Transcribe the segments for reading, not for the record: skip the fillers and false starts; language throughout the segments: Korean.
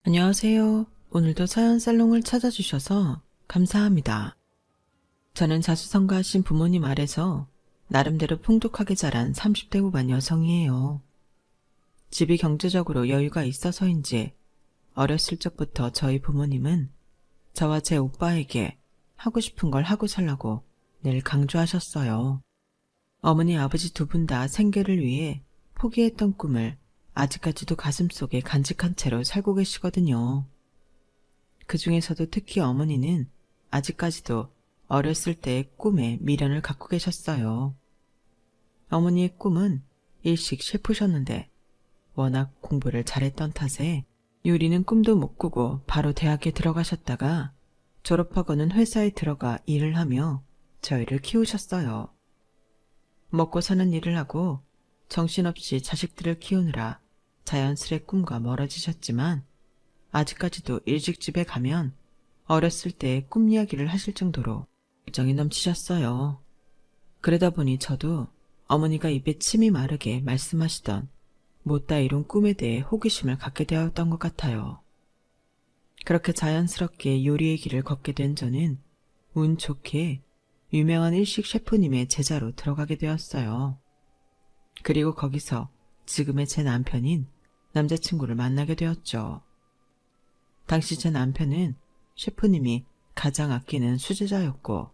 안녕하세요. 오늘도 사연 살롱을 찾아주셔서 감사합니다. 저는 자수성가하신 부모님 아래서 나름대로 풍족하게 자란 30대 후반 여성이에요. 집이 경제적으로 여유가 있어서인지 어렸을 적부터 저희 부모님은 저와 제 오빠에게 하고 싶은 걸 하고 살라고 늘 강조하셨어요. 어머니 아버지 두 분 다 생계를 위해 포기했던 꿈을 아직까지도 가슴속에 간직한 채로 살고 계시거든요. 그 중에서도 특히 어머니는 아직까지도 어렸을 때의 꿈에 미련을 갖고 계셨어요. 어머니의 꿈은 일식 셰프셨는데 워낙 공부를 잘했던 탓에 요리는 꿈도 못 꾸고 바로 대학에 들어가셨다가 졸업하고는 회사에 들어가 일을 하며 저희를 키우셨어요. 먹고 사는 일을 하고 정신없이 자식들을 키우느라 자연스레 꿈과 멀어지셨지만 아직까지도 일식집에 가면 어렸을 때 꿈 이야기를 하실 정도로 열정이 넘치셨어요. 그러다 보니 저도 어머니가 입에 침이 마르게 말씀하시던 못다 이룬 꿈에 대해 호기심을 갖게 되었던 것 같아요. 그렇게 자연스럽게 요리의 길을 걷게 된 저는 운 좋게 유명한 일식 셰프님의 제자로 들어가게 되었어요. 그리고 거기서 지금의 제 남편인 남자친구를 만나게 되었죠. 당시 제 남편은 셰프님이 가장 아끼는 수제자였고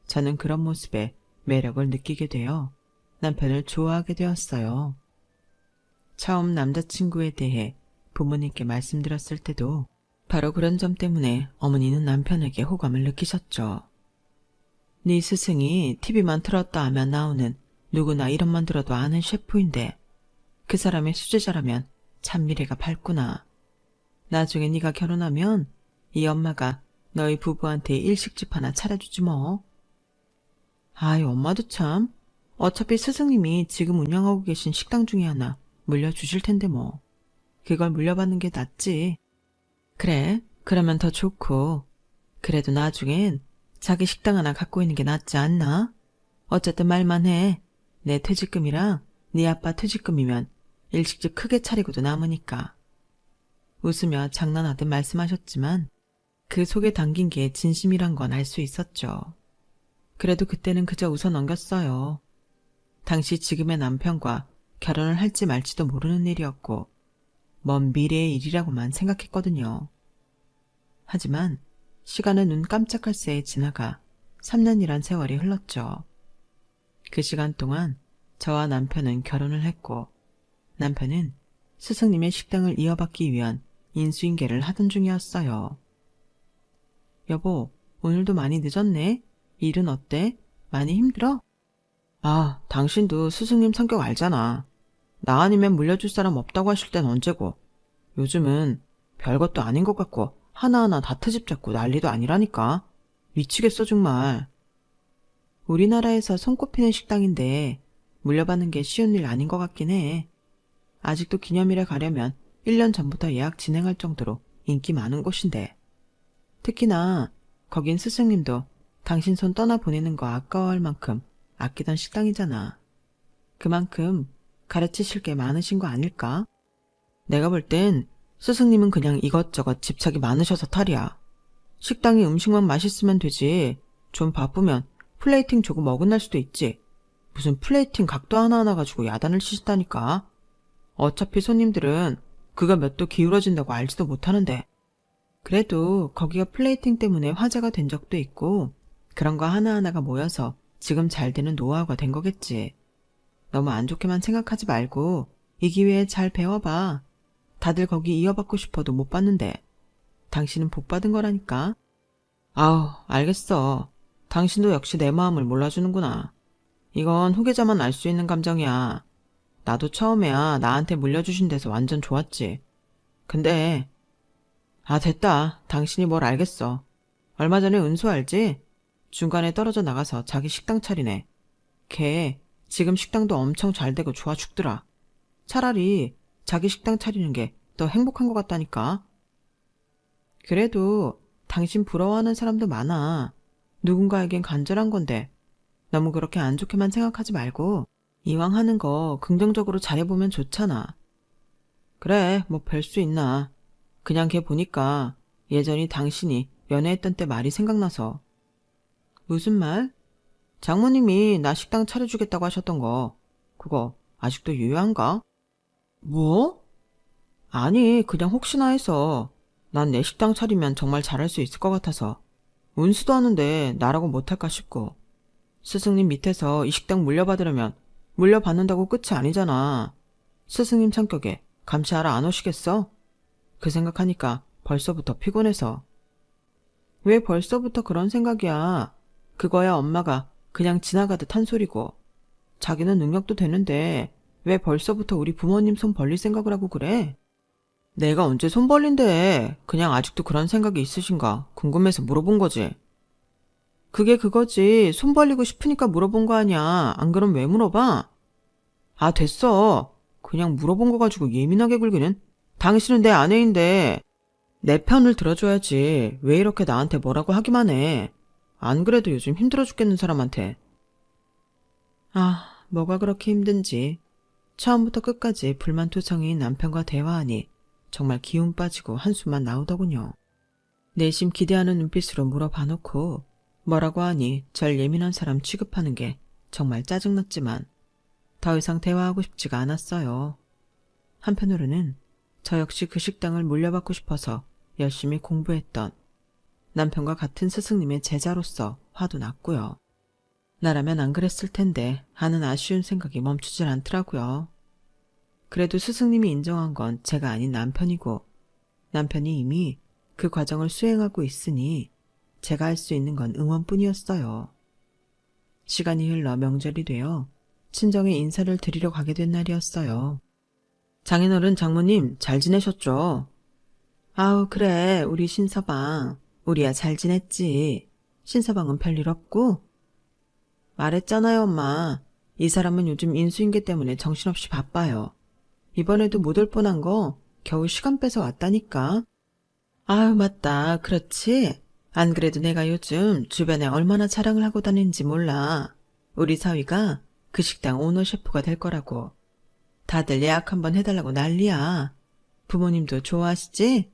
저는 그런 모습에 매력을 느끼게 되어 남편을 좋아하게 되었어요. 처음 남자친구에 대해 부모님께 말씀드렸을 때도 바로 그런 점 때문에 어머니는 남편에게 호감을 느끼셨죠. 네 스승이 TV만 틀었다 하면 나오는 누구나 이름만 들어도 아는 셰프인데 그 사람의 수제자라면 참 미래가 밝구나. 나중에 네가 결혼하면 이 엄마가 너희 부부한테 일식집 하나 차려주지 뭐. 아이 엄마도 참. 어차피 스승님이 지금 운영하고 계신 식당 중에 하나 물려주실 텐데 뭐. 그걸 물려받는 게 낫지. 그래, 그러면 더 좋고. 그래도 나중엔 자기 식당 하나 갖고 있는 게 낫지 않나? 어쨌든 말만 해. 내 퇴직금이랑 네 아빠 퇴직금이면 일식집 크게 차리고도 남으니까. 웃으며 장난하듯 말씀하셨지만 그 속에 담긴 게 진심이란 건 알 수 있었죠. 그래도 그때는 그저 웃어 넘겼어요. 당시 지금의 남편과 결혼을 할지 말지도 모르는 일이었고 먼 미래의 일이라고만 생각했거든요. 하지만 시간은 눈 깜짝할 새에 지나가 3년이란 세월이 흘렀죠. 그 시간 동안 저와 남편은 결혼을 했고 남편은 스승님의 식당을 이어받기 위한 인수인계를 하던 중이었어요. 여보, 오늘도 많이 늦었네? 일은 어때? 많이 힘들어? 아, 당신도 스승님 성격 알잖아. 나 아니면 물려줄 사람 없다고 하실 땐 언제고. 요즘은 별것도 아닌 것 같고 하나하나 다 트집 잡고 난리도 아니라니까. 미치겠어 정말. 우리나라에서 손꼽히는 식당인데 물려받는 게 쉬운 일 아닌 것 같긴 해. 아직도 기념일에 가려면 1년 전부터 예약 진행할 정도로 인기 많은 곳인데. 특히나 거긴 스승님도 당신 손 떠나보내는 거 아까워할 만큼 아끼던 식당이잖아. 그만큼 가르치실 게 많으신 거 아닐까? 내가 볼 땐 스승님은 그냥 이것저것 집착이 많으셔서 탈이야. 식당이 음식만 맛있으면 되지. 좀 바쁘면 플레이팅 조금 어긋날 수도 있지. 무슨 플레이팅 각도 하나하나 가지고 야단을 치신다니까. 어차피 손님들은 그가 몇 도 기울어진다고 알지도 못하는데. 그래도 거기가 플레이팅 때문에 화제가 된 적도 있고 그런 거 하나하나가 모여서 지금 잘 되는 노하우가 된 거겠지. 너무 안 좋게만 생각하지 말고 이 기회에 잘 배워봐. 다들 거기 이어받고 싶어도 못 받는데 당신은 복 받은 거라니까. 아우, 알겠어. 당신도 역시 내 마음을 몰라주는구나. 이건 후계자만 알 수 있는 감정이야. 나도 처음에야 나한테 물려주신 데서 완전 좋았지. 근데 됐다. 당신이 뭘 알겠어. 얼마 전에 은수 알지? 중간에 떨어져 나가서 자기 식당 차리네. 걔 지금 식당도 엄청 잘 되고 좋아 죽더라. 차라리 자기 식당 차리는 게 더 행복한 것 같다니까. 그래도 당신 부러워하는 사람도 많아. 누군가에겐 간절한 건데 너무 그렇게 안 좋게만 생각하지 말고 이왕 하는 거 긍정적으로 잘해보면 좋잖아. 그래, 뭐 별 수 있나. 그냥 걔 보니까 예전이 당신이 연애했던 때 말이 생각나서. 무슨 말? 장모님이 나 식당 차려주겠다고 하셨던 거. 그거 아직도 유효한가? 뭐? 아니, 그냥 혹시나 해서. 난 내 식당 차리면 정말 잘할 수 있을 것 같아서. 운수도 하는데 나라고 못할까 싶고. 스승님 밑에서 이 식당 물려받으려면 물려받는다고 끝이 아니잖아. 스승님 성격에 감시하러 안 오시겠어? 그 생각하니까 벌써부터 피곤해서. 왜 벌써부터 그런 생각이야? 그거야 엄마가 그냥 지나가듯 한 소리고. 자기는 능력도 되는데 왜 벌써부터 우리 부모님 손 벌릴 생각을 하고 그래? 내가 언제 손 벌린대? 그냥 아직도 그런 생각이 있으신가 궁금해서 물어본 거지. 그게 그거지. 손 벌리고 싶으니까 물어본 거 아니야. 안 그럼 왜 물어봐? 아, 됐어. 그냥 물어본 거 가지고 예민하게 굴기는. 당신은 내 아내인데 내 편을 들어줘야지. 왜 이렇게 나한테 뭐라고 하기만 해. 안 그래도 요즘 힘들어 죽겠는 사람한테. 아, 뭐가 그렇게 힘든지. 처음부터 끝까지 불만투성이인 남편과 대화하니 정말 기운 빠지고 한숨만 나오더군요. 내심 기대하는 눈빛으로 물어봐놓고 뭐라고 하니 절 예민한 사람 취급하는 게 정말 짜증났지만 더 이상 대화하고 싶지가 않았어요. 한편으로는 저 역시 그 식당을 물려받고 싶어서 열심히 공부했던 남편과 같은 스승님의 제자로서 화도 났고요. 나라면 안 그랬을 텐데 하는 아쉬운 생각이 멈추질 않더라고요. 그래도 스승님이 인정한 건 제가 아닌 남편이고 남편이 이미 그 과정을 수행하고 있으니 제가 할 수 있는 건 응원뿐이었어요. 시간이 흘러 명절이 되어 친정에 인사를 드리러 가게 된 날이었어요. 장인어른 장모님 잘 지내셨죠? 아우 그래 우리 신서방. 우리야 잘 지냈지. 신서방은 별일 없고? 말했잖아요 엄마. 이 사람은 요즘 인수인계 때문에 정신없이 바빠요. 이번에도 못 올 뻔한 거 겨우 시간 빼서 왔다니까. 아유 맞다. 그렇지. 안 그래도 내가 요즘 주변에 얼마나 자랑을 하고 다니는지 몰라. 우리 사위가 그 식당 오너 셰프가 될 거라고. 다들 예약 한번 해달라고 난리야. 부모님도 좋아하시지?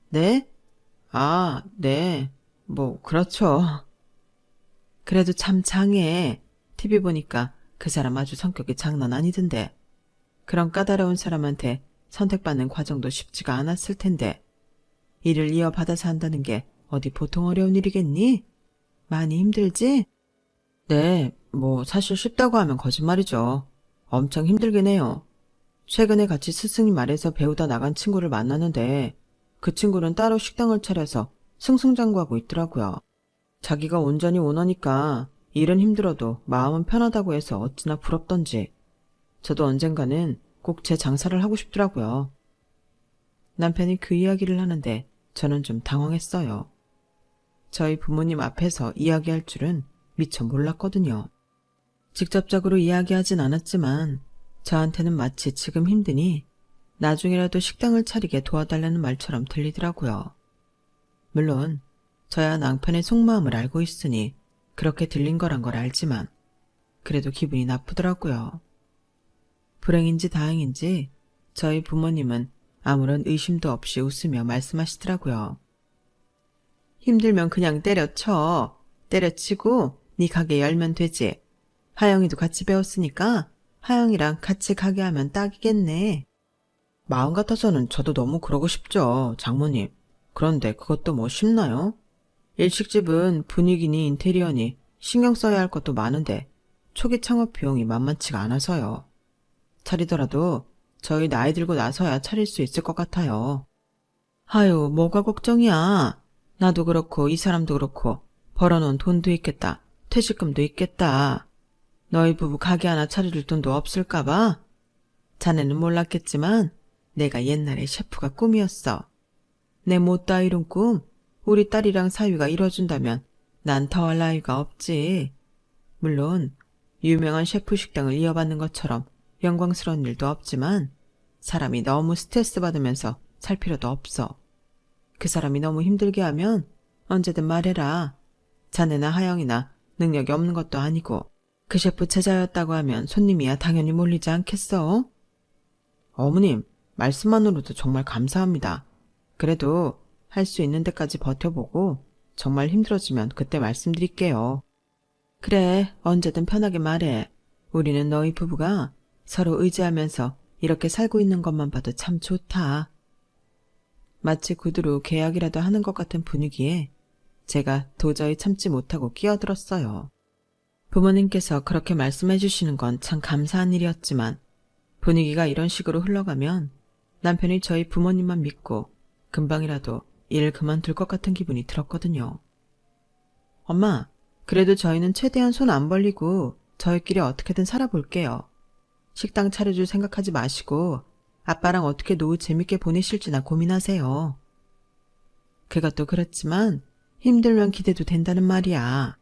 네? 아, 네. 뭐 그렇죠. 그래도 참 장해. TV 보니까 그 사람 아주 성격이 장난 아니던데. 그런 까다로운 사람한테 선택받는 과정도 쉽지가 않았을 텐데. 일을 이어받아서 한다는 게 어디 보통 어려운 일이겠니? 많이 힘들지? 네, 뭐 사실 쉽다고 하면 거짓말이죠. 엄청 힘들긴 해요. 최근에 같이 스승님 아래서 배우다 나간 친구를 만났는데 그 친구는 따로 식당을 차려서 승승장구하고 있더라고요. 자기가 온전히 오너니까 일은 힘들어도 마음은 편하다고 해서 어찌나 부럽던지. 저도 언젠가는 꼭 제 장사를 하고 싶더라고요. 남편이 그 이야기를 하는데 저는 좀 당황했어요. 저희 부모님 앞에서 이야기할 줄은 미처 몰랐거든요. 직접적으로 이야기하진 않았지만 저한테는 마치 지금 힘드니 나중이라도 식당을 차리게 도와달라는 말처럼 들리더라고요. 물론 저야 남편의 속마음을 알고 있으니 그렇게 들린 거란 걸 알지만 그래도 기분이 나쁘더라고요. 불행인지 다행인지 저희 부모님은 아무런 의심도 없이 웃으며 말씀하시더라고요. 힘들면 그냥 때려쳐. 때려치고 네 가게 열면 되지. 하영이도 같이 배웠으니까 하영이랑 같이 가게 하면 딱이겠네. 마음 같아서는 저도 너무 그러고 싶죠, 장모님. 그런데 그것도 뭐 쉽나요? 일식집은 분위기니 인테리어니 신경 써야 할 것도 많은데 초기 창업 비용이 만만치가 않아서요. 차리더라도 저희 나이 들고 나서야 차릴 수 있을 것 같아요. 아유, 뭐가 걱정이야. 나도 그렇고 이 사람도 그렇고 벌어놓은 돈도 있겠다. 퇴직금도 있겠다. 너희 부부 가게 하나 차릴 돈도 없을까봐? 자네는 몰랐겠지만 내가 옛날에 셰프가 꿈이었어. 내 못다 이룬 꿈 우리 딸이랑 사위가 이뤄준다면 난 더할 나위가 없지. 물론 유명한 셰프 식당을 이어받는 것처럼 영광스러운 일도 없지만 사람이 너무 스트레스 받으면서 살 필요도 없어. 그 사람이 너무 힘들게 하면 언제든 말해라. 자네나 하영이나 능력이 없는 것도 아니고 그 셰프 제자였다고 하면 손님이야 당연히 몰리지 않겠어? 어머님, 말씀만으로도 정말 감사합니다. 그래도 할 수 있는 데까지 버텨보고 정말 힘들어지면 그때 말씀드릴게요. 그래, 언제든 편하게 말해. 우리는 너희 부부가 서로 의지하면서 이렇게 살고 있는 것만 봐도 참 좋다. 마치 구두로 계약이라도 하는 것 같은 분위기에 제가 도저히 참지 못하고 끼어들었어요. 부모님께서 그렇게 말씀해 주시는 건 참 감사한 일이었지만 분위기가 이런 식으로 흘러가면 남편이 저희 부모님만 믿고 금방이라도 일을 그만둘 것 같은 기분이 들었거든요. 엄마, 그래도 저희는 최대한 손 안 벌리고 저희끼리 어떻게든 살아볼게요. 식당 차려줄 생각하지 마시고 아빠랑 어떻게 노후 재밌게 보내실지나 고민하세요. 그것도 그렇지만 힘들면 기대도 된다는 말이야.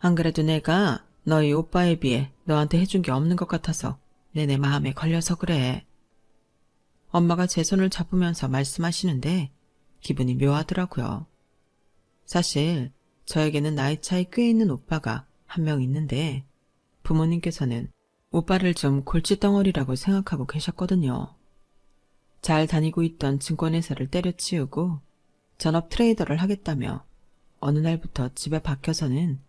안 그래도 내가 너희 오빠에 비해 너한테 해준 게 없는 것 같아서 내내 마음에 걸려서 그래. 엄마가 제 손을 잡으면서 말씀하시는데 기분이 묘하더라고요. 사실 저에게는 나이 차이 꽤 있는 오빠가 한 명 있는데 부모님께서는 오빠를 좀 골칫덩어리라고 생각하고 계셨거든요. 잘 다니고 있던 증권회사를 때려치우고 전업 트레이더를 하겠다며 어느 날부터 집에 박혀서는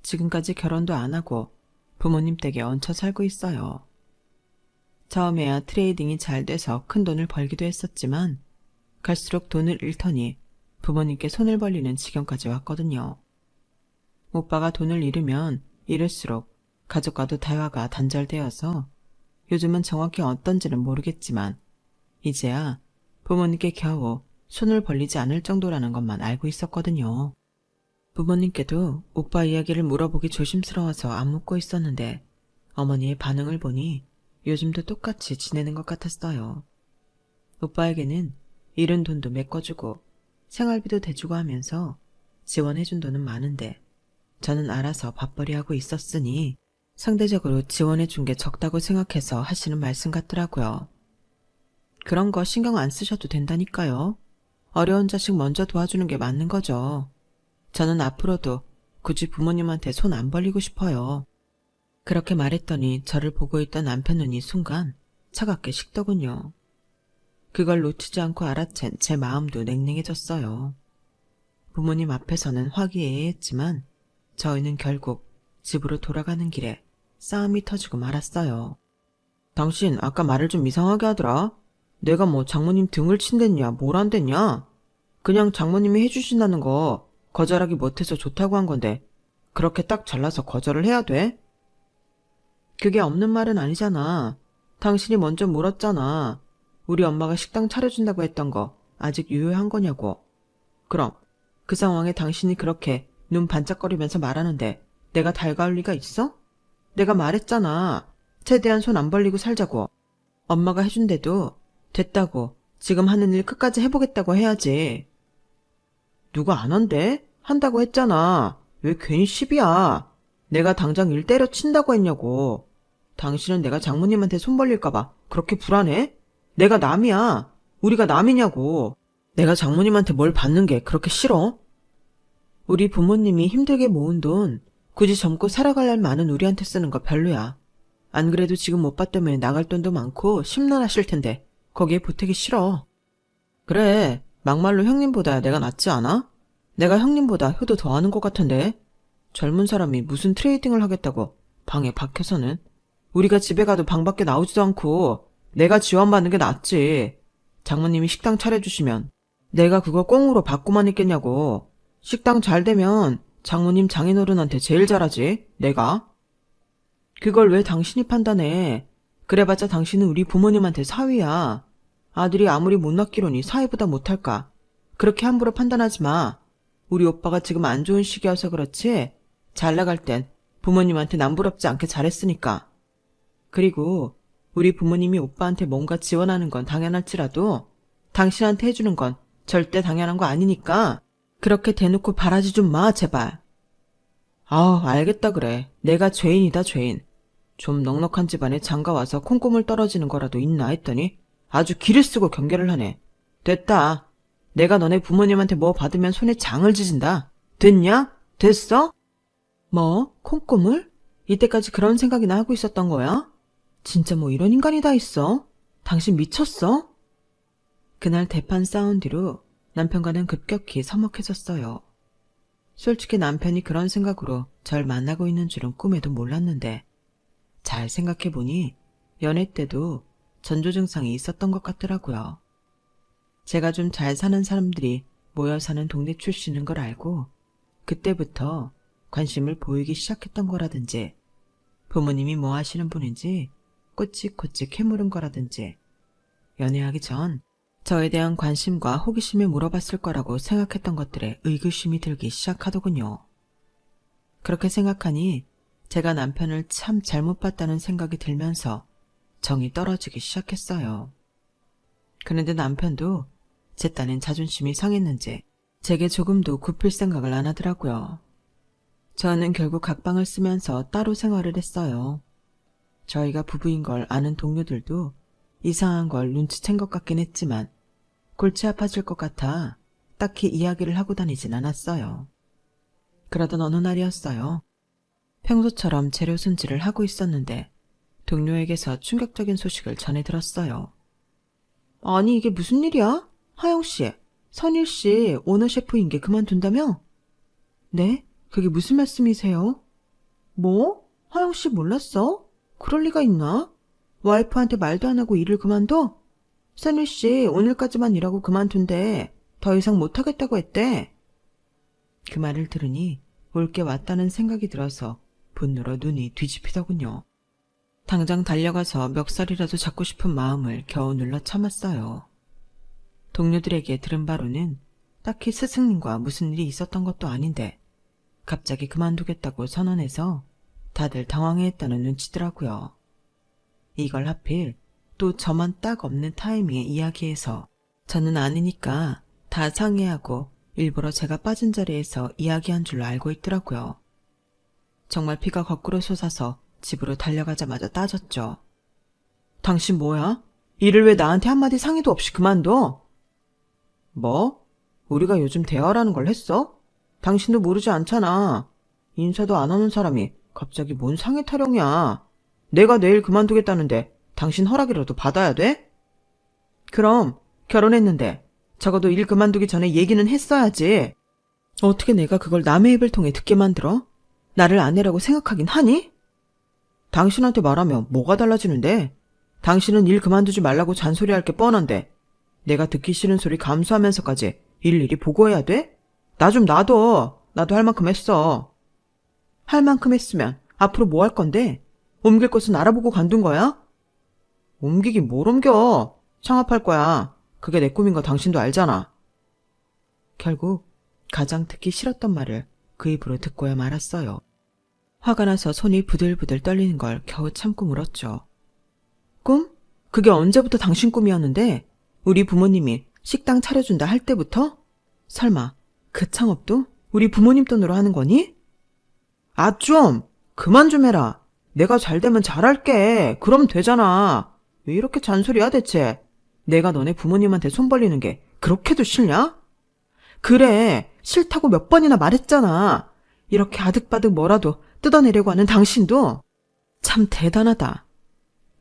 지금까지 결혼도 안 하고 부모님 댁에 얹혀 살고 있어요. 처음에야 트레이딩이 잘 돼서 큰 돈을 벌기도 했었지만 갈수록 돈을 잃더니 부모님께 손을 벌리는 지경까지 왔거든요. 오빠가 돈을 잃으면 잃을수록 가족과도 대화가 단절되어서 요즘은 정확히 어떤지는 모르겠지만 이제야 부모님께 겨우 손을 벌리지 않을 정도라는 것만 알고 있었거든요. 부모님께도 오빠 이야기를 물어보기 조심스러워서 안 묻고 있었는데 어머니의 반응을 보니 요즘도 똑같이 지내는 것 같았어요. 오빠에게는 잃은 돈도 메꿔주고 생활비도 대주고 하면서 지원해준 돈은 많은데 저는 알아서 밥벌이하고 있었으니 상대적으로 지원해준 게 적다고 생각해서 하시는 말씀 같더라고요. 그런 거 신경 안 쓰셔도 된다니까요. 어려운 자식 먼저 도와주는 게 맞는 거죠. 저는 앞으로도 굳이 부모님한테 손 안 벌리고 싶어요. 그렇게 말했더니 저를 보고 있던 남편 눈이 순간 차갑게 식더군요. 그걸 놓치지 않고 알아챈 제 마음도 냉랭해졌어요. 부모님 앞에서는 화기애애했지만 저희는 결국 집으로 돌아가는 길에 싸움이 터지고 말았어요. 당신 아까 말을 좀 이상하게 하더라. 내가 뭐 장모님 등을 친댔냐 뭘 안 됐냐. 그냥 장모님이 해주신다는 거 거절하기 못해서 좋다고 한 건데 그렇게 딱 잘라서 거절을 해야 돼? 그게 없는 말은 아니잖아. 당신이 먼저 물었잖아. 우리 엄마가 식당 차려준다고 했던 거 아직 유효한 거냐고. 그럼 그 상황에 당신이 그렇게 눈 반짝거리면서 말하는데 내가 달가울 리가 있어? 내가 말했잖아. 최대한 손 안 벌리고 살자고. 엄마가 해준대도 됐다고 지금 하는 일 끝까지 해보겠다고 해야지. 누가 안 한대? 한다고 했잖아. 왜 괜히 시비야. 내가 당장 일 때려친다고 했냐고. 당신은 내가 장모님한테 손 벌릴까봐 그렇게 불안해? 내가 남이야. 우리가 남이냐고. 내가 장모님한테 뭘 받는 게 그렇게 싫어? 우리 부모님이 힘들게 모은 돈 굳이 젊고 살아갈 날 많은 우리한테 쓰는 거 별로야. 안 그래도 지금 오빠 때문에 나갈 돈도 많고 심란하실 텐데 거기에 보태기 싫어. 그래, 막말로 형님보다 내가 낫지 않아? 내가 형님보다 효도 더 하는 것 같은데. 젊은 사람이 무슨 트레이딩을 하겠다고 방에 박혀서는. 우리가 집에 가도 방 밖에 나오지도 않고 내가 지원받는 게 낫지. 장모님이 식당 차려주시면 내가 그거 꽁으로 받고만 있겠냐고. 식당 잘 되면 장모님 장인어른한테 제일 잘하지, 내가. 그걸 왜 당신이 판단해. 그래봤자 당신은 우리 부모님한테 사위야. 아들이 아무리 못 낳기로니 사위보다 못할까. 그렇게 함부로 판단하지 마. 우리 오빠가 지금 안 좋은 시기여서 그렇지 잘 나갈 땐 부모님한테 남부럽지 않게 잘했으니까. 그리고 우리 부모님이 오빠한테 뭔가 지원하는 건 당연할지라도 당신한테 해주는 건 절대 당연한 거 아니니까 그렇게 대놓고 바라지 좀 마, 제발. 알겠다 그래. 내가 죄인이다, 죄인. 좀 넉넉한 집안에 장가와서 콩고물 떨어지는 거라도 있나 했더니 아주 기를 쓰고 경계를 하네. 됐다. 내가 너네 부모님한테 뭐 받으면 손에 장을 지진다. 됐냐? 됐어? 뭐? 콩고물? 이때까지 그런 생각이나 하고 있었던 거야? 진짜 뭐 이런 인간이 다 있어? 당신 미쳤어? 그날 대판 싸운 뒤로 남편과는 급격히 서먹해졌어요. 솔직히 남편이 그런 생각으로 절 만나고 있는 줄은 꿈에도 몰랐는데 잘 생각해보니 연애 때도 전조 증상이 있었던 것 같더라고요. 제가 좀 잘 사는 사람들이 모여 사는 동네 출신인 걸 알고 그때부터 관심을 보이기 시작했던 거라든지 부모님이 뭐 하시는 분인지 꼬치꼬치 캐물은 거라든지 연애하기 전 저에 대한 관심과 호기심을 물어봤을 거라고 생각했던 것들에 의구심이 들기 시작하더군요. 그렇게 생각하니 제가 남편을 참 잘못 봤다는 생각이 들면서 정이 떨어지기 시작했어요. 그런데 남편도 제 딴엔 자존심이 상했는지 제게 조금도 굽힐 생각을 안 하더라고요. 저는 결국 각방을 쓰면서 따로 생활을 했어요. 저희가 부부인 걸 아는 동료들도 이상한 걸 눈치챈 것 같긴 했지만 골치 아파질 것 같아 딱히 이야기를 하고 다니진 않았어요. 그러던 어느 날이었어요. 평소처럼 재료 손질을 하고 있었는데 동료에게서 충격적인 소식을 전해 들었어요. 아니 이게 무슨 일이야? 하영씨, 선일씨 오너 셰프인 게 그만둔다며? 네? 그게 무슨 말씀이세요? 뭐? 하영씨 몰랐어? 그럴 리가 있나? 와이프한테 말도 안 하고 일을 그만둬? 선일씨 오늘까지만 일하고 그만둔대. 더 이상 못하겠다고 했대. 그 말을 들으니 올 게 왔다는 생각이 들어서 분노로 눈이 뒤집히더군요. 당장 달려가서 멱살이라도 잡고 싶은 마음을 겨우 눌러 참았어요. 동료들에게 들은 바로는 딱히 스승님과 무슨 일이 있었던 것도 아닌데 갑자기 그만두겠다고 선언해서 다들 당황해했다는 눈치더라고요. 이걸 하필 또 저만 딱 없는 타이밍에 이야기해서 저는 아니니까 다 상의하고 일부러 제가 빠진 자리에서 이야기한 줄로 알고 있더라고요. 정말 피가 거꾸로 솟아서 집으로 달려가자마자 따졌죠. 당신 뭐야? 일을 왜 나한테 한마디 상의도 없이 그만둬? 뭐? 우리가 요즘 대화라는 걸 했어? 당신도 모르지 않잖아. 인사도 안 하는 사람이 갑자기 뭔 상의 타령이야. 내가 내일 그만두겠다는데 당신 허락이라도 받아야 돼? 그럼 결혼했는데 적어도 일 그만두기 전에 얘기는 했어야지. 어떻게 내가 그걸 남의 입을 통해 듣게 만들어? 나를 아내라고 생각하긴 하니? 당신한테 말하면 뭐가 달라지는데? 당신은 일 그만두지 말라고 잔소리할 게 뻔한데 내가 듣기 싫은 소리 감수하면서까지 일일이 보고해야 돼? 나 좀 놔둬. 나도 할 만큼 했어. 할 만큼 했으면 앞으로 뭐 할 건데? 옮길 곳은 알아보고 관둔 거야? 옮기긴 뭘 옮겨. 창업할 거야. 그게 내 꿈인 거 당신도 알잖아. 결국 가장 듣기 싫었던 말을 그 입으로 듣고야 말았어요. 화가 나서 손이 부들부들 떨리는 걸 겨우 참고 물었죠. 꿈? 그게 언제부터 당신 꿈이었는데? 우리 부모님이 식당 차려준다 할 때부터? 설마 그 창업도 우리 부모님 돈으로 하는 거니? 아 좀! 그만 좀 해라. 내가 잘 되면 잘할게. 그럼 되잖아. 왜 이렇게 잔소리야 대체? 내가 너네 부모님한테 손 벌리는 게 그렇게도 싫냐? 그래, 싫다고 몇 번이나 말했잖아. 이렇게 아득바득 뭐라도 뜯어내려고 하는 당신도 참 대단하다.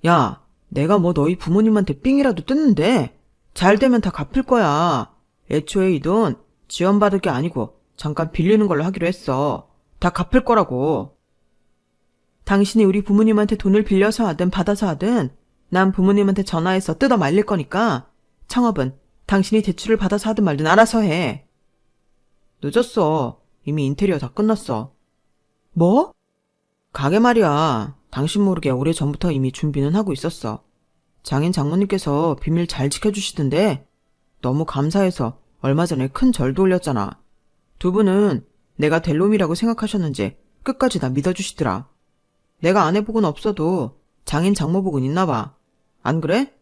야, 내가 뭐 너희 부모님한테 삥이라도 뜯는데 잘 되면 다 갚을 거야. 애초에 이 돈 지원받을 게 아니고 잠깐 빌리는 걸로 하기로 했어. 다 갚을 거라고. 당신이 우리 부모님한테 돈을 빌려서 하든 받아서 하든 난 부모님한테 전화해서 뜯어 말릴 거니까 창업은 당신이 대출을 받아서 하든 말든 알아서 해. 늦었어. 이미 인테리어 다 끝났어. 뭐? 가게 말이야. 당신 모르게 오래전부터 이미 준비는 하고 있었어. 장인 장모님께서 비밀 잘 지켜주시던데 너무 감사해서 얼마 전에 큰 절도 올렸잖아. 두 분은 내가 될 놈이라고 생각하셨는지 끝까지 다 믿어주시더라. 내가 아내복은 없어도 장인 장모복은 있나 봐. 안 그래?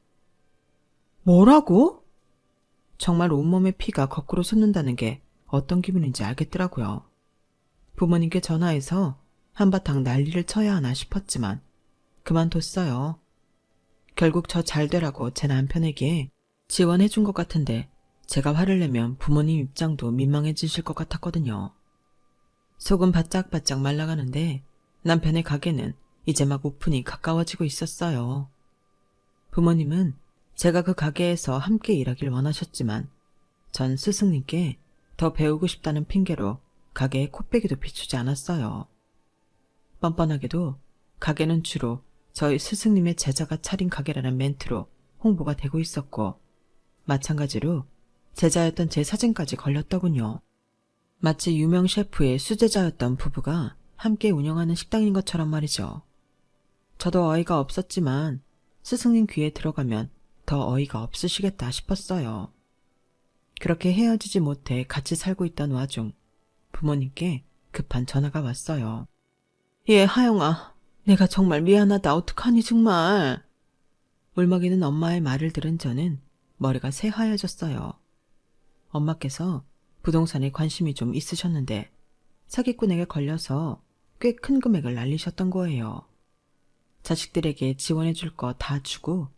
뭐라고? 정말 온몸에 피가 거꾸로 솟는다는 게 어떤 기분인지 알겠더라고요. 부모님께 전화해서 한바탕 난리를 쳐야 하나 싶었지만 그만뒀어요. 결국 저 잘 되라고 제 남편에게 지원해준 것 같은데 제가 화를 내면 부모님 입장도 민망해지실 것 같았거든요. 속은 바짝바짝 말라가는데 남편의 가게는 이제 막 오픈이 가까워지고 있었어요. 부모님은 제가 그 가게에서 함께 일하길 원하셨지만 전 스승님께 더 배우고 싶다는 핑계로 가게에 코빼기도 비추지 않았어요. 뻔뻔하게도 가게는 주로 저희 스승님의 제자가 차린 가게라는 멘트로 홍보가 되고 있었고, 마찬가지로 제자였던 제 사진까지 걸렸더군요. 마치 유명 셰프의 수제자였던 부부가 함께 운영하는 식당인 것처럼 말이죠. 저도 어이가 없었지만 스승님 귀에 들어가면 더 어이가 없으시겠다 싶었어요. 그렇게 헤어지지 못해 같이 살고 있던 와중 부모님께 급한 전화가 왔어요. 예, 하영아. 내가 정말 미안하다. 어떡하니 정말. 울먹이는 엄마의 말을 들은 저는 머리가 새하얘졌어요. 엄마께서 부동산에 관심이 좀 있으셨는데 사기꾼에게 걸려서 꽤 큰 금액을 날리셨던 거예요. 자식들에게 지원해 줄 거 다 주고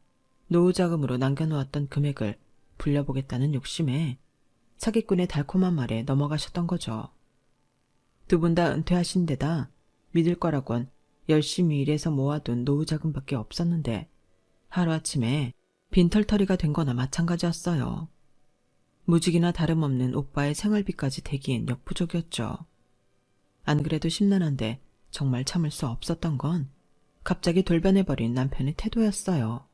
노후자금으로 남겨놓았던 금액을 불려보겠다는 욕심에 사기꾼의 달콤한 말에 넘어가셨던 거죠. 두 분 다 은퇴하신 데다 믿을 거라곤 열심히 일해서 모아둔 노후자금밖에 없었는데 하루아침에 빈털터리가 된 거나 마찬가지였어요. 무직이나 다름없는 오빠의 생활비까지 대기엔 역부족이었죠. 안 그래도 심란한데 정말 참을 수 없었던 건 갑자기 돌변해버린 남편의 태도였어요.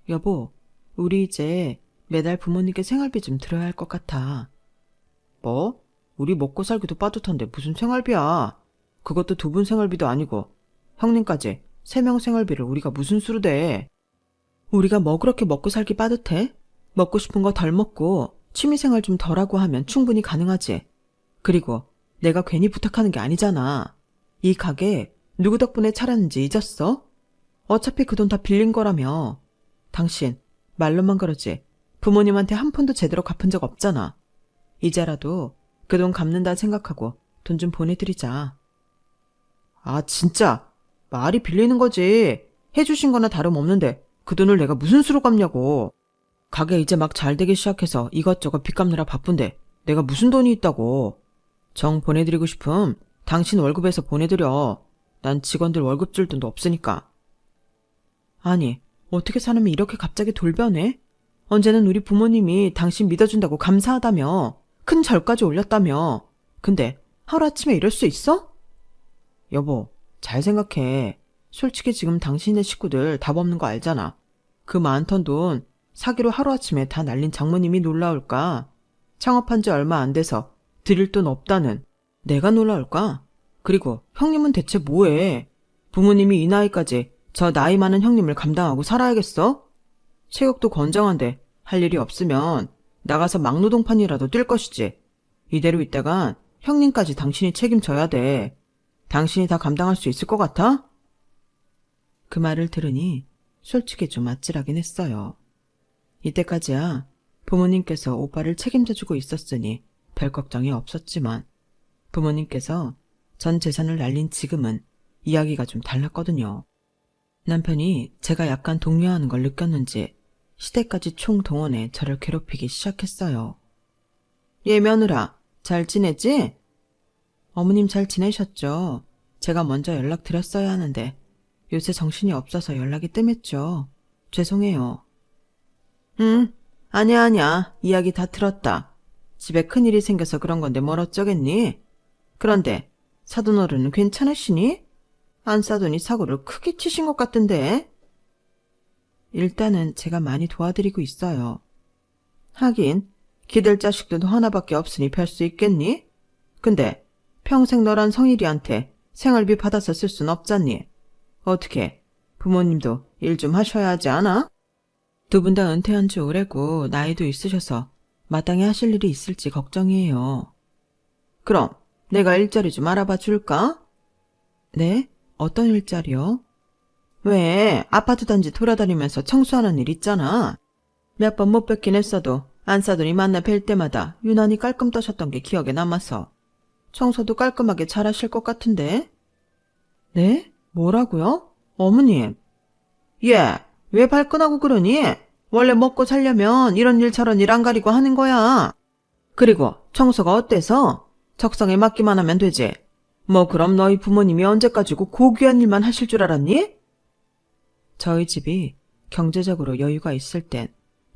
여보, 우리 이제 매달 부모님께 생활비 좀 드려야 할 것 같아. 뭐? 우리 먹고 살기도 빠듯한데 무슨 생활비야? 그것도 두 분 생활비도 아니고 형님까지 3명 생활비를 우리가 무슨 수로 대? 우리가 뭐 그렇게 먹고 살기 빠듯해? 먹고 싶은 거 덜 먹고 취미생활 좀 덜하고 하면 충분히 가능하지. 그리고 내가 괜히 부탁하는 게 아니잖아. 이 가게 누구 덕분에 차렸는지 잊었어? 어차피 그 돈 다 빌린 거라며. 당신 말로만 그러지 부모님한테 한 푼도 제대로 갚은 적 없잖아. 이제라도 그 돈 갚는다 생각하고 돈 좀 보내드리자. 아, 진짜 말이 빌리는 거지. 해주신 거나 다름없는데 그 돈을 내가 무슨 수로 갚냐고. 가게 이제 막 잘 되기 시작해서 이것저것 빚 갚느라 바쁜데 내가 무슨 돈이 있다고. 정 보내드리고 싶음 당신 월급에서 보내드려. 난 직원들 월급 줄 돈도 없으니까. 아니, 어떻게 사람이 이렇게 갑자기 돌변해? 언제는 우리 부모님이 당신 믿어준다고 감사하다며 큰 절까지 올렸다며. 근데 하루아침에 이럴 수 있어? 여보, 잘 생각해. 솔직히 지금 당신네 식구들 답 없는 거 알잖아. 그 많던 돈 사기로 하루아침에 다 날린 장모님이 놀라울까? 창업한 지 얼마 안 돼서 드릴 돈 없다는 내가 놀라울까? 그리고 형님은 대체 뭐해? 부모님이 이 나이까지 저 나이 많은 형님을 감당하고 살아야겠어? 체격도 건장한데 할 일이 없으면 나가서 막노동판이라도 뛸 것이지. 이대로 있다간 형님까지 당신이 책임져야 돼. 당신이 다 감당할 수 있을 것 같아? 그 말을 들으니 솔직히 좀 아찔하긴 했어요. 이때까지야 부모님께서 오빠를 책임져주고 있었으니 별 걱정이 없었지만 부모님께서 전 재산을 날린 지금은 이야기가 좀 달랐거든요. 남편이 제가 약간 동요하는 걸 느꼈는지 시댁까지 총동원해 저를 괴롭히기 시작했어요. 얘 며느라, 잘 지냈지? 어머님 잘 지내셨죠? 제가 먼저 연락드렸어야 하는데 요새 정신이 없어서 연락이 뜸했죠. 죄송해요. 아니야. 이야기 다 들었다. 집에 큰일이 생겨서 그런 건데 뭘 어쩌겠니? 그런데 사돈 어른은 괜찮으시니? 안 싸더니 사고를 크게 치신 것 같던데? 일단은 제가 많이 도와드리고 있어요. 하긴 기댈 자식도 하나밖에 없으니 별 수 있겠니? 근데 평생 너란 성일이한테 생활비 받아서 쓸 순 없잖니. 어떻게 부모님도 일 좀 하셔야 하지 않아? 두 분 다 은퇴한 지 오래고 나이도 있으셔서 마땅히 하실 일이 있을지 걱정이에요. 그럼 내가 일자리 좀 알아봐 줄까? 네? 어떤 일자리요? 왜 아파트 단지 돌아다니면서 청소하는 일 있잖아. 몇 번 못 뵙긴 했어도 안싸돈이 만나 뵐 때마다 유난히 깔끔 떠셨던 게 기억에 남아서. 청소도 깔끔하게 잘하실 것 같은데. 네? 뭐라고요? 어머님. 예, 왜 발끈하고 그러니? 원래 먹고 살려면 이런 일 저런 일 안 가리고 하는 거야. 그리고 청소가 어때서? 적성에 맞기만 하면 되지. 뭐 그럼 너희 부모님이 언제까지고 고귀한 일만 하실 줄 알았니? 저희 집이 경제적으로 여유가 있을 땐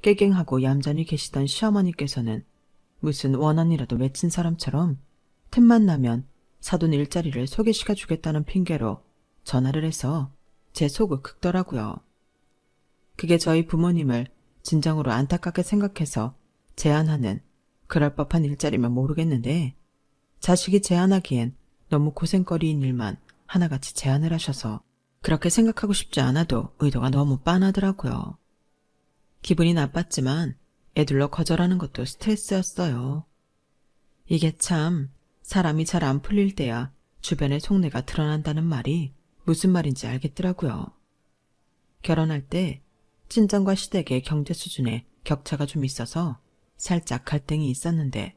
깨갱하고 얌전히 계시던 시어머니께서는 무슨 원한이라도 맺힌 사람처럼 틈만 나면 사돈 일자리를 소개시켜주겠다는 핑계로 전화를 해서 제 속을 긁더라고요. 그게 저희 부모님을 진정으로 안타깝게 생각해서 제안하는 그럴 법한 일자리면 모르겠는데 자식이 제안하기엔 너무 고생거리인 일만 하나같이 제안을 하셔서 그렇게 생각하고 싶지 않아도 의도가 너무 빤하더라고요. 기분이 나빴지만 애둘러 거절하는 것도 스트레스였어요. 이게 참 사람이 잘 안 풀릴 때야 주변의 속내가 드러난다는 말이 무슨 말인지 알겠더라고요. 결혼할 때 친정과 시댁의 경제 수준에 격차가 좀 있어서 살짝 갈등이 있었는데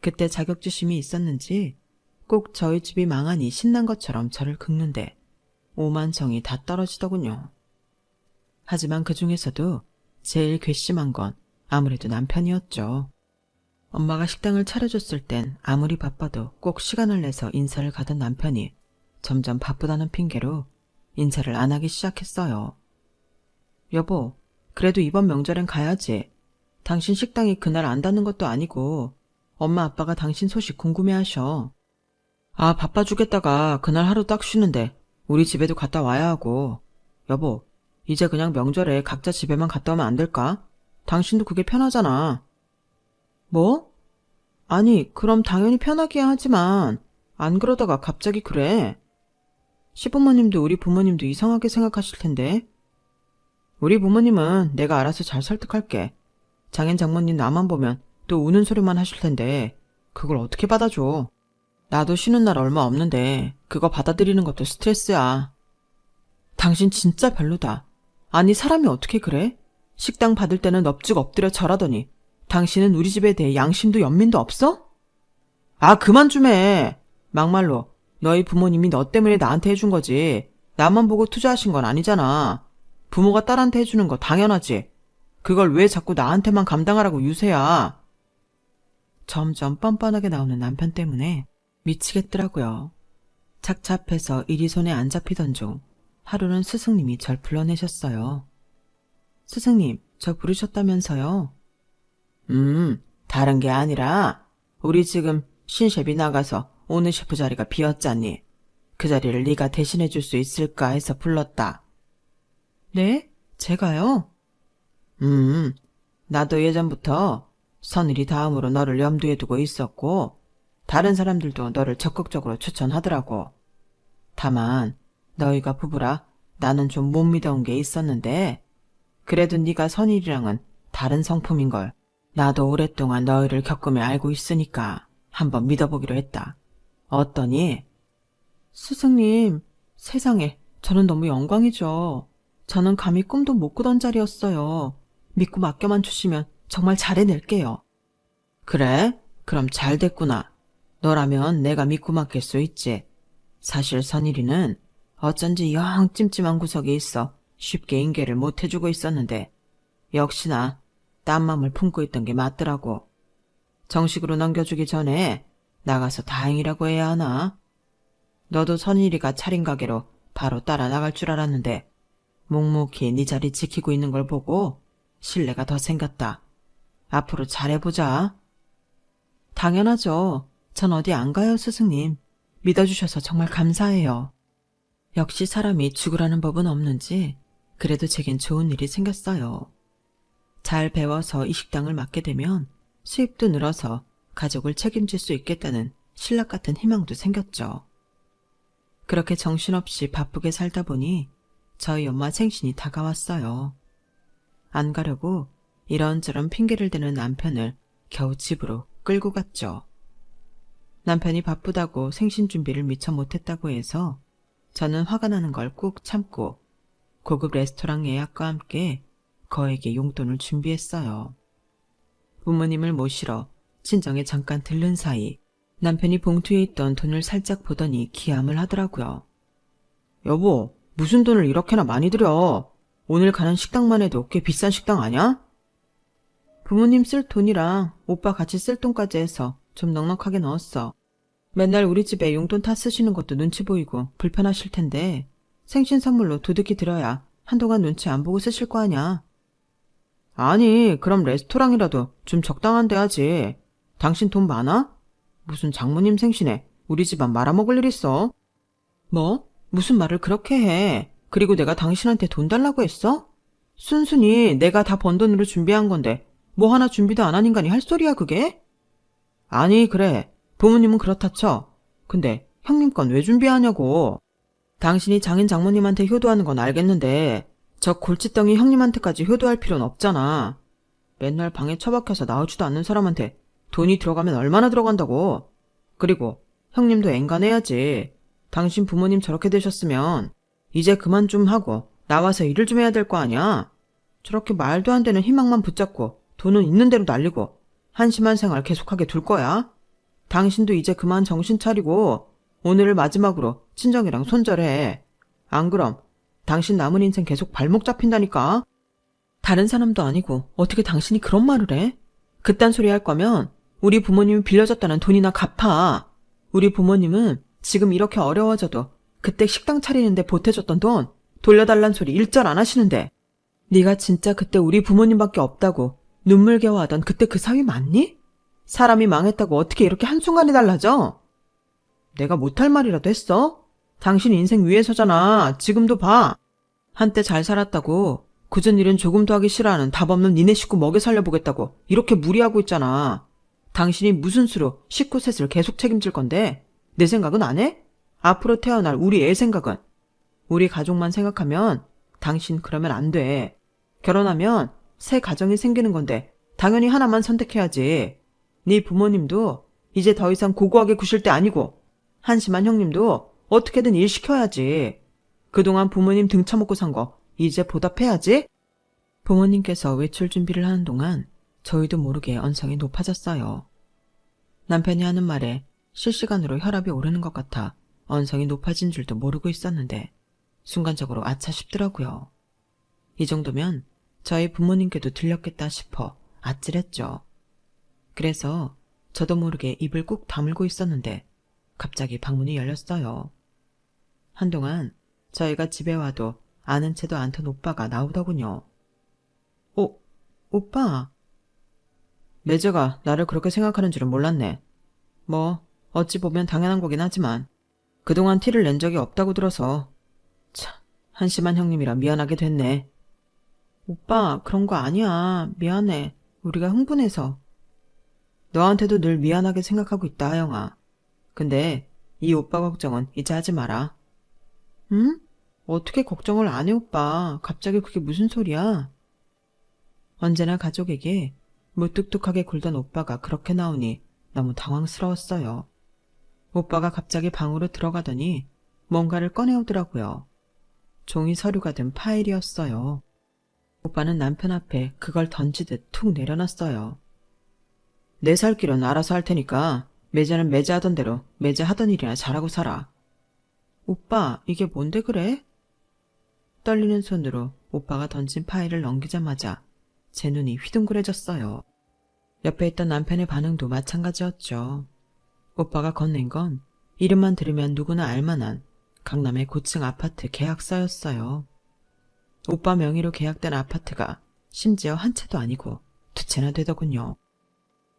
그때 자격지심이 있었는지 꼭 저희 집이 망하니 신난 것처럼 저를 긁는데 오만성이 다 떨어지더군요. 하지만 그 중에서도 제일 괘씸한 건 아무래도 남편이었죠. 엄마가 식당을 차려줬을 땐 아무리 바빠도 꼭 시간을 내서 인사를 가던 남편이 점점 바쁘다는 핑계로 인사를 안 하기 시작했어요. 여보, 그래도 이번 명절엔 가야지. 당신 식당이 그날 안 닫는 것도 아니고 엄마 아빠가 당신 소식 궁금해하셔. 아, 바빠 죽겠다가 그날 하루 딱 쉬는데 우리 집에도 갔다 와야 하고. 여보, 이제 그냥 명절에 각자 집에만 갔다 오면 안 될까? 당신도 그게 편하잖아. 뭐? 아니, 그럼 당연히 편하기야 하지만 안 그러다가 갑자기 그래. 시부모님도 우리 부모님도 이상하게 생각하실 텐데. 우리 부모님은 내가 알아서 잘 설득할게. 장인 장모님 나만 보면 또 우는 소리만 하실 텐데 그걸 어떻게 받아줘. 나도 쉬는 날 얼마 없는데 그거 받아들이는 것도 스트레스야. 당신 진짜 별로다. 아니 사람이 어떻게 그래? 식당 받을 때는 넙죽 엎드려 절하더니 당신은 우리 집에 대해 양심도 연민도 없어? 아 그만 좀 해. 막말로 너희 부모님이 너 때문에 나한테 해준 거지 나만 보고 투자하신 건 아니잖아. 부모가 딸한테 해주는 거 당연하지. 그걸 왜 자꾸 나한테만 감당하라고 유세야. 점점 뻔뻔하게 나오는 남편 때문에 미치겠더라고요. 착잡해서 일이 손에 안 잡히던 중 하루는 스승님이 절 불러내셨어요. 스승님, 저 부르셨다면서요? 다른 게 아니라 우리 지금 신셰비 나가서 오늘 셰프 자리가 비었잖니. 그 자리를 네가 대신해 줄 수 있을까 해서 불렀다. 네? 제가요? 나도 예전부터 선일이 다음으로 너를 염두에 두고 있었고 다른 사람들도 너를 적극적으로 추천하더라고. 다만 너희가 부부라 나는 좀 못 믿어온 게 있었는데 그래도 네가 선일이랑은 다른 성품인걸 나도 오랫동안 너희를 겪으며 알고 있으니까 한번 믿어보기로 했다. 어떠니? 스승님, 세상에 저는 너무 영광이죠. 저는 감히 꿈도 못 꾸던 자리였어요. 믿고 맡겨만 주시면 정말 잘해낼게요. 그래? 그럼 잘 됐구나. 너라면 내가 믿고 맡길 수 있지. 사실 선일이는 어쩐지 영 찜찜한 구석에 있어 쉽게 인계를 못 해주고 있었는데 역시나 딴 맘을 품고 있던 게 맞더라고. 정식으로 넘겨주기 전에 나가서 다행이라고 해야 하나? 너도 선일이가 차린 가게로 바로 따라 나갈 줄 알았는데 묵묵히 네 자리 지키고 있는 걸 보고 신뢰가 더 생겼다. 앞으로 잘해보자. 당연하죠. 전 어디 안 가요, 스승님. 믿어주셔서 정말 감사해요. 역시 사람이 죽으라는 법은 없는지 그래도 제겐 좋은 일이 생겼어요. 잘 배워서 이 식당을 맡게 되면 수입도 늘어서 가족을 책임질 수 있겠다는 신락 같은 희망도 생겼죠. 그렇게 정신없이 바쁘게 살다 보니 저희 엄마 생신이 다가왔어요. 안 가려고 이런저런 핑계를 대는 남편을 겨우 집으로 끌고 갔죠. 남편이 바쁘다고 생신 준비를 미처 못했다고 해서 저는 화가 나는 걸 꾹 참고 고급 레스토랑 예약과 함께 거액의 용돈을 준비했어요. 부모님을 모시러 친정에 잠깐 들른 사이 남편이 봉투에 있던 돈을 살짝 보더니 기함을 하더라고요. 여보, 무슨 돈을 이렇게나 많이 들여? 오늘 가는 식당만 해도 꽤 비싼 식당 아냐? 부모님 쓸 돈이랑 오빠 같이 쓸 돈까지 해서 좀 넉넉하게 넣었어. 맨날 우리 집에 용돈 타 쓰시는 것도 눈치 보이고 불편하실 텐데 생신 선물로 두둑히 들어야 한동안 눈치 안 보고 쓰실 거 아냐. 아니, 그럼 레스토랑이라도 좀 적당한 데 하지. 당신 돈 많아? 무슨 장모님 생신에 우리 집안 말아먹을 일 있어? 뭐? 무슨 말을 그렇게 해? 그리고 내가 당신한테 돈 달라고 했어? 순순히 내가 다 번 돈으로 준비한 건데 뭐 하나 준비도 안 한 인간이 할 소리야 그게? 아니 그래. 부모님은 그렇다 쳐. 근데 형님 건 왜 준비하냐고. 당신이 장인 장모님한테 효도하는 건 알겠는데 저 골칫덩이 형님한테까지 효도할 필요는 없잖아. 맨날 방에 처박혀서 나오지도 않는 사람한테 돈이 들어가면 얼마나 들어간다고. 그리고 형님도 엔간해야지. 당신 부모님 저렇게 되셨으면 이제 그만 좀 하고 나와서 일을 좀 해야 될 거 아니야. 저렇게 말도 안 되는 희망만 붙잡고 돈은 있는 대로 날리고 한심한 생활 계속하게 둘 거야. 당신도 이제 그만 정신 차리고 오늘을 마지막으로 친정이랑 손절해. 안 그럼 당신 남은 인생 계속 발목 잡힌다니까. 다른 사람도 아니고 어떻게 당신이 그런 말을 해? 그딴 소리 할 거면 우리 부모님이 빌려줬다는 돈이나 갚아. 우리 부모님은 지금 이렇게 어려워져도 그때 식당 차리는데 보태줬던 돈 돌려달란 소리 일절 안 하시는데 네가 진짜 그때 우리 부모님밖에 없다고 눈물겨워하던 그때 그 사위 맞니? 사람이 망했다고 어떻게 이렇게 한순간에 달라져? 내가 못할 말이라도 했어? 당신 인생 위해서잖아. 지금도 봐. 한때 잘 살았다고 굳은 일은 조금도 하기 싫어하는 답 없는 니네 식구 먹여 살려보겠다고 이렇게 무리하고 있잖아. 당신이 무슨 수로 식구 셋을 계속 책임질 건데 내 생각은 안 해? 앞으로 태어날 우리 애 생각은? 우리 가족만 생각하면 당신 그러면 안 돼. 결혼하면 새 가정이 생기는 건데 당연히 하나만 선택해야지. 네 부모님도 이제 더 이상 고고하게 구실 때 아니고 한심한 형님도 어떻게든 일 시켜야지. 그동안 부모님 등쳐먹고 산 거 이제 보답해야지. 부모님께서 외출 준비를 하는 동안 저희도 모르게 언성이 높아졌어요. 남편이 하는 말에 실시간으로 혈압이 오르는 것 같아 언성이 높아진 줄도 모르고 있었는데 순간적으로 아차 싶더라고요. 이 정도면 저희 부모님께도 들렸겠다 싶어 아찔했죠. 그래서 저도 모르게 입을 꾹 다물고 있었는데 갑자기 방문이 열렸어요. 한동안 저희가 집에 와도 아는 채도 않던 오빠가 나오더군요. 오빠. 매제가 나를 그렇게 생각하는 줄은 몰랐네. 뭐 어찌 보면 당연한 거긴 하지만 그동안 티를 낸 적이 없다고 들어서 참 한심한 형님이라 미안하게 됐네. 오빠 그런 거 아니야. 미안해. 우리가 흥분해서. 너한테도 늘 미안하게 생각하고 있다 하영아. 근데 이 오빠 걱정은 이제 하지 마라. 응? 어떻게 걱정을 안 해 오빠. 갑자기 그게 무슨 소리야. 언제나 가족에게 무뚝뚝하게 굴던 오빠가 그렇게 나오니 너무 당황스러웠어요. 오빠가 갑자기 방으로 들어가더니 뭔가를 꺼내오더라고요. 종이 서류가 든 파일이었어요. 오빠는 남편 앞에 그걸 던지듯 툭 내려놨어요. 내 살 길은 알아서 할 테니까 매제는 매제 하던 대로 매제 하던 일이나 잘하고 살아. 오빠 이게 뭔데 그래? 떨리는 손으로 오빠가 던진 파일을 넘기자마자 제 눈이 휘둥그레졌어요. 옆에 있던 남편의 반응도 마찬가지였죠. 오빠가 건넨 건 이름만 들으면 누구나 알만한 강남의 고층 아파트 계약서였어요. 오빠 명의로 계약된 아파트가 심지어 한 채도 아니고 두 채나 되더군요.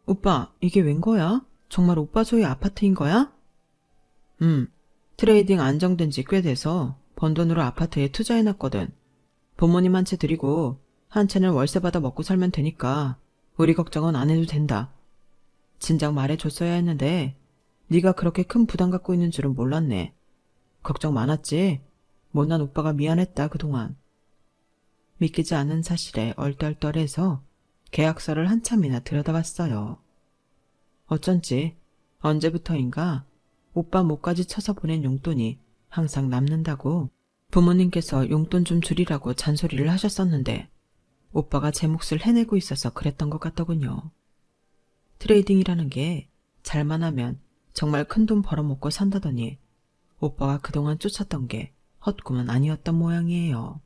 오빠 이게 웬 거야? 정말 오빠 소유 아파트인 거야? 트레이딩 안정된 지 꽤 돼서 번 돈으로 아파트에 투자해놨거든. 부모님 한 채 드리고 한 채는 월세 받아 먹고 살면 되니까 우리 걱정은 안 해도 된다. 진작 말해줬어야 했는데 네가 그렇게 큰 부담 갖고 있는 줄은 몰랐네. 걱정 많았지? 못난 오빠가 미안했다 그동안. 믿기지 않은 사실에 얼떨떨해서 계약서를 한참이나 들여다봤어요. 어쩐지 언제부터인가 오빠 목까지 쳐서 보낸 용돈이 항상 남는다고 부모님께서 용돈 좀 줄이라고 잔소리를 하셨었는데 오빠가 제 몫을 해내고 있어서 그랬던 것 같더군요. 트레이딩이라는 게 잘만 하면 정말 큰 돈 벌어먹고 산다더니 오빠가 그동안 쫓았던 게 헛꿈은 아니었던 모양이에요.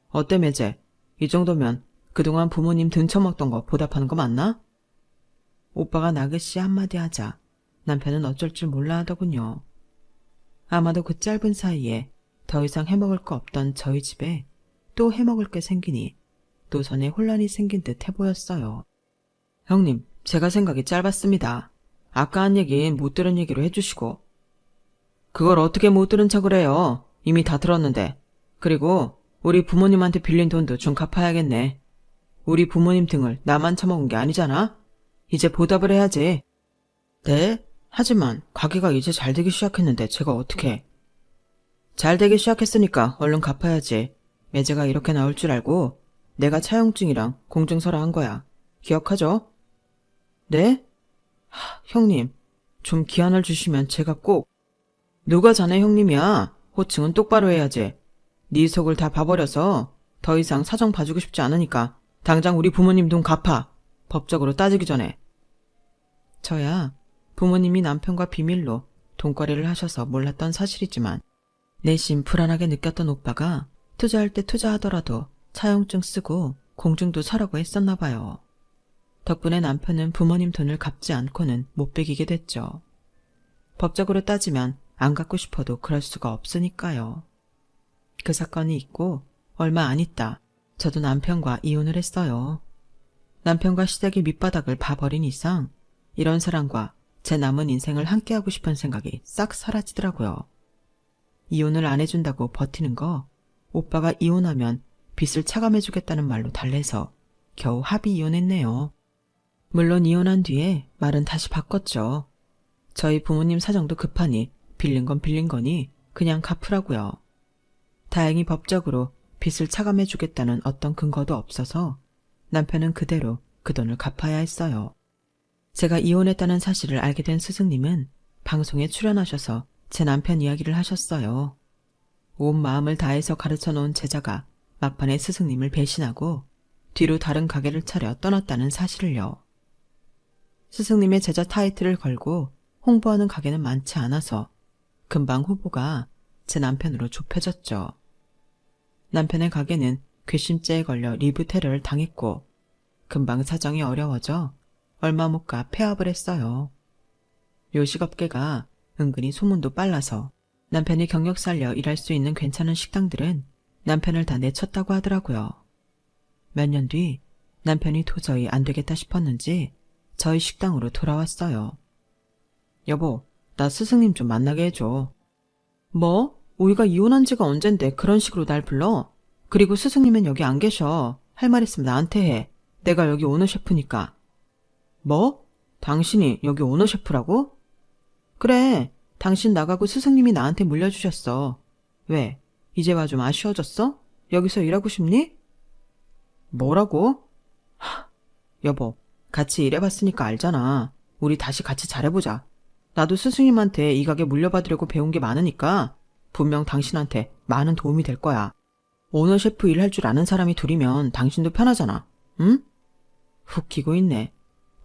어때 매제? 이 정도면 그동안 부모님 등쳐먹던 거 보답하는 거 맞나? 오빠가 나긋이 한마디 하자 남편은 어쩔 줄 몰라 하더군요. 아마도 그 짧은 사이에 더 이상 해먹을 거 없던 저희 집에 또 해먹을 게 생기니 노선에 혼란이 생긴 듯 해보였어요. 형님, 제가 생각이 짧았습니다. 아까 한 얘긴 못 들은 얘기로 해주시고. 그걸 어떻게 못 들은 척을 해요? 이미 다 들었는데. 그리고 우리 부모님한테 빌린 돈도 좀 갚아야겠네. 우리 부모님 등을 나만 처먹은 게 아니잖아? 이제 보답을 해야지. 네? 하지만 가게가 이제 잘 되기 시작했는데 제가 어떻게. 잘 되기 시작했으니까 얼른 갚아야지. 매제가 이렇게 나올 줄 알고 내가 차용증이랑 공증서라 한 거야. 기억하죠? 네? 형님, 좀 기한을 주시면 제가 꼭. 누가 자네 형님이야? 호칭은 똑바로 해야지. 네 속을 다 봐버려서 더 이상 사정 봐주고 싶지 않으니까 당장 우리 부모님 돈 갚아. 법적으로 따지기 전에. 저야 부모님이 남편과 비밀로 돈거래를 하셔서 몰랐던 사실이지만 내심 불안하게 느꼈던 오빠가 투자할 때 투자하더라도 차용증 쓰고 공증도 사라고 했었나 봐요. 덕분에 남편은 부모님 돈을 갚지 않고는 못 베기게 됐죠. 법적으로 따지면 안 갚고 싶어도 그럴 수가 없으니까요. 그 사건이 있고 얼마 안 있다 저도 남편과 이혼을 했어요. 남편과 시댁의 밑바닥을 봐버린 이상 이런 사람과 제 남은 인생을 함께하고 싶은 생각이 싹 사라지더라고요. 이혼을 안 해준다고 버티는 거 오빠가 이혼하면 빚을 차감해주겠다는 말로 달래서 겨우 합의 이혼했네요. 물론 이혼한 뒤에 말은 다시 바꿨죠. 저희 부모님 사정도 급하니 빌린 건 빌린 거니 그냥 갚으라고요. 다행히 법적으로 빚을 차감해주겠다는 어떤 근거도 없어서 남편은 그대로 그 돈을 갚아야 했어요. 제가 이혼했다는 사실을 알게 된 스승님은 방송에 출연하셔서 제 남편 이야기를 하셨어요. 온 마음을 다해서 가르쳐 놓은 제자가 막판에 스승님을 배신하고 뒤로 다른 가게를 차려 떠났다는 사실을요. 스승님의 제자 타이틀을 걸고 홍보하는 가게는 많지 않아서 금방 후보가 제 남편으로 좁혀졌죠. 남편의 가게는 괘씸죄에 걸려 리브 테러를 당했고 금방 사정이 어려워져 얼마 못 가 폐업을 했어요. 요식업계가 은근히 소문도 빨라서 남편이 경력 살려 일할 수 있는 괜찮은 식당들은 남편을 다 내쳤다고 하더라고요. 몇 년 뒤 남편이 도저히 안 되겠다 싶었는지 저희 식당으로 돌아왔어요. 여보, 나 스승님 좀 만나게 해줘. 뭐? 우리가 이혼한 지가 언젠데 그런 식으로 날 불러? 그리고 스승님은 여기 안 계셔. 할 말 있으면 나한테 해. 내가 여기 오너 셰프니까. 뭐? 당신이 여기 오너 셰프라고? 그래, 당신 나가고 스승님이 나한테 물려주셨어. 왜? 이제 와 좀 아쉬워졌어? 여기서 일하고 싶니? 뭐라고? 여보, 같이 일해봤으니까 알잖아. 우리 다시 같이 잘해보자. 나도 스승님한테 이 가게 물려받으려고 배운 게 많으니까 분명 당신한테 많은 도움이 될 거야. 오너 셰프 일할 줄 아는 사람이 둘이면 당신도 편하잖아. 응? 훅 기고 있네.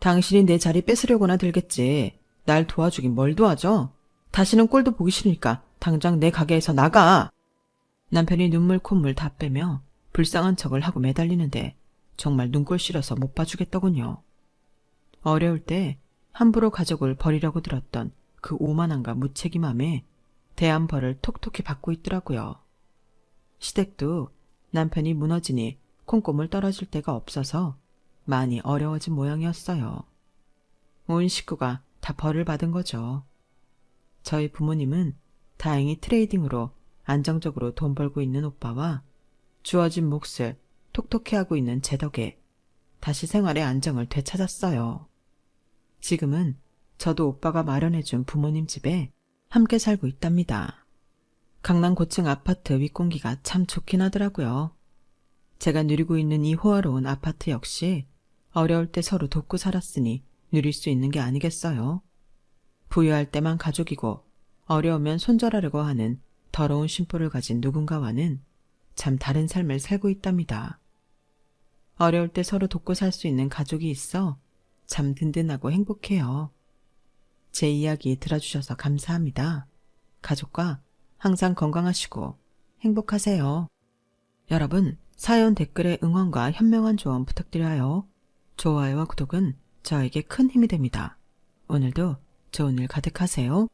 당신이 내 자리 뺏으려고나 들겠지. 날 도와주긴 뭘 도와줘. 다시는 꼴도 보기 싫으니까 당장 내 가게에서 나가. 남편이 눈물 콧물 다 빼며 불쌍한 척을 하고 매달리는데 정말 눈꼴 싫어서 못 봐주겠더군요. 어려울 때 함부로 가족을 버리려고 들었던 그 오만함과 무책임함에 대한 벌을 톡톡히 받고 있더라고요. 시댁도 남편이 무너지니 콩고물 떨어질 데가 없어서 많이 어려워진 모양이었어요. 온 식구가 다 벌을 받은 거죠. 저희 부모님은 다행히 트레이딩으로 안정적으로 돈 벌고 있는 오빠와 주어진 몫을 톡톡히 하고 있는 제 덕에 다시 생활의 안정을 되찾았어요. 지금은 저도 오빠가 마련해준 부모님 집에 함께 살고 있답니다. 강남 고층 아파트 윗공기가 참 좋긴 하더라고요. 제가 누리고 있는 이 호화로운 아파트 역시 어려울 때 서로 돕고 살았으니 누릴 수 있는 게 아니겠어요? 부유할 때만 가족이고 어려우면 손절하려고 하는 더러운 심보를 가진 누군가와는 참 다른 삶을 살고 있답니다. 어려울 때 서로 돕고 살 수 있는 가족이 있어 참 든든하고 행복해요. 제 이야기 들어주셔서 감사합니다. 가족과 항상 건강하시고 행복하세요. 여러분, 사연 댓글에 응원과 현명한 조언 부탁드려요. 좋아요와 구독은 저에게 큰 힘이 됩니다. 오늘도 좋은 일 가득하세요.